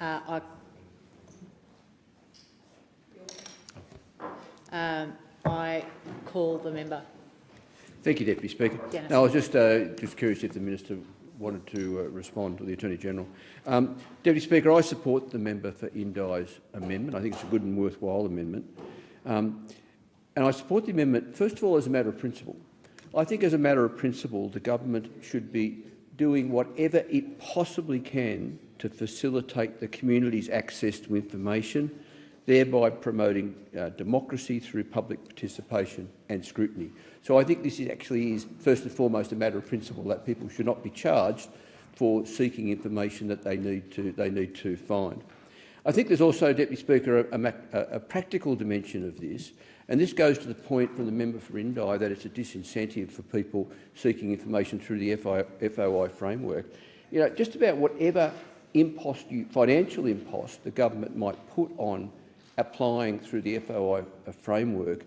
I call the member. Thank you, Deputy Speaker. Dennis. No, I was just curious if the minister wanted to respond to the Attorney-General. Deputy Speaker, I support the member for Indi's amendment. I think it's a good and worthwhile amendment. And I support the amendment, first of all, as a matter of principle. I think as a matter of principle, the government should be doing whatever it possibly can to facilitate the community's access to information, thereby promoting democracy through public participation and scrutiny. So I think this is first and foremost a matter of principle, that people should not be charged for seeking information that they need to find. I think there's also, Deputy Speaker, a practical dimension of this, and this goes to the point from the member for Indi that it's a disincentive for people seeking information through the FOI framework. You know, just about whatever financial impost the government might put on applying through the FOI framework,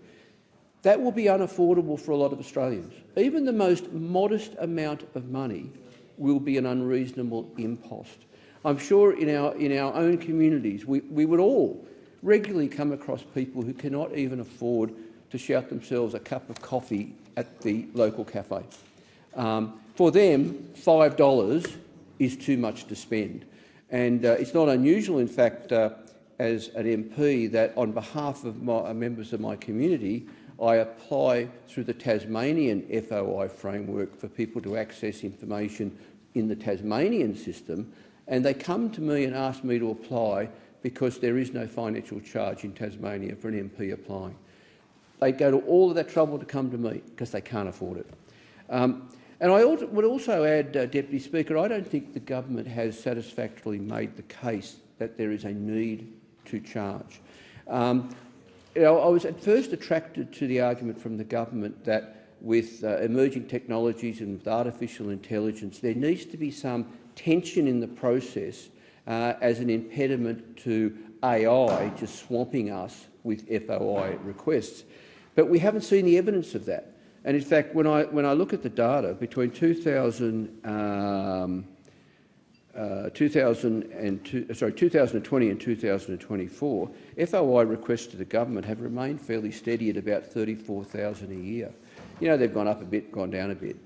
that will be unaffordable for a lot of Australians. Even the most modest amount of money will be an unreasonable impost. I'm sure in our own communities we would all regularly come across people who cannot even afford to shout themselves a cup of coffee at the local cafe. For them, $5 is too much to spend. And it's not unusual, in fact, as an MP, that on behalf of members of my community, I apply through the Tasmanian FOI framework for people to access information in the Tasmanian system, and they come to me and ask me to apply because there is no financial charge in Tasmania for an MP applying. They go to all of that trouble to come to me because they can't afford it. And I would also add, Deputy Speaker, I don't think the government has satisfactorily made the case that there is a need to charge. You know, I was at first attracted to the argument from the government that with emerging technologies and with artificial intelligence, there needs to be some tension in the process as an impediment to AI just swamping us with FOI requests. But we haven't seen the evidence of that. And in fact, when I look at the data between 2020 and 2024, FOI requests to the government have remained fairly steady at about 34,000 a year. You know, they've gone up a bit, gone down a bit.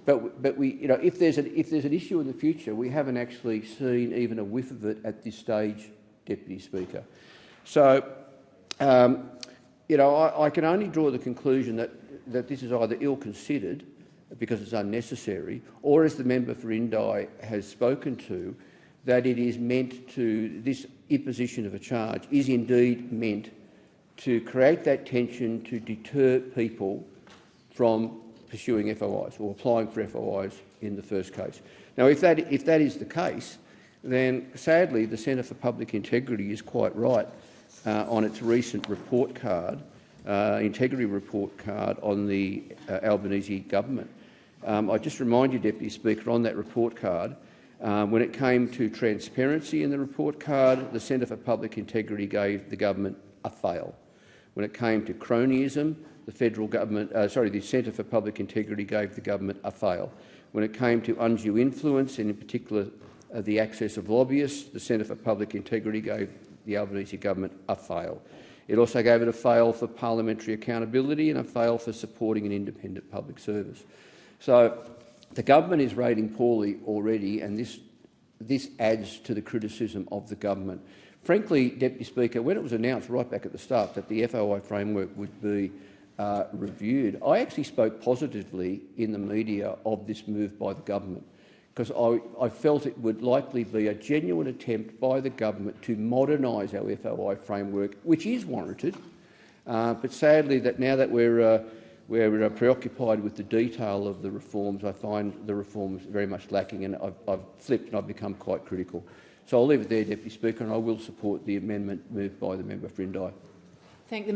But we, you know, if there's an issue in the future, we haven't actually seen even a whiff of it at this stage, Deputy Speaker. So, you know, I can only draw the conclusion that this is either ill-considered because it's unnecessary, or, as the member for Indi has spoken to, that it is meant to, this imposition of a charge is indeed meant to create that tension to deter people from pursuing FOIs or applying for FOIs in the first case. Now, if that is the case, then sadly the Centre for Public Integrity is quite right on its recent report card, integrity report card on the Albanese government. I just remind you, Deputy Speaker, on that report card, when it came to transparency in the report card, the Centre for Public Integrity gave the government a fail. When it came to cronyism, the Centre for Public Integrity gave the government a fail. When it came to undue influence, and in particular the access of lobbyists, the Centre for Public Integrity gave the Albanese government a fail. It also gave it a fail for parliamentary accountability and a fail for supporting an independent public service. So the government is rating poorly already, and this adds to the criticism of the government. Frankly, Deputy Speaker, when it was announced right back at the start that the FOI framework would be reviewed, I actually spoke positively in the media of this move by the government, because I felt it would likely be a genuine attempt by the government to modernise our FOI framework, which is warranted. But sadly, that now that we're preoccupied with the detail of the reforms, I find the reforms very much lacking, and I've flipped and I've become quite critical. So I'll leave it there, Deputy Speaker, and I will support the amendment moved by the member for Indi. Thank the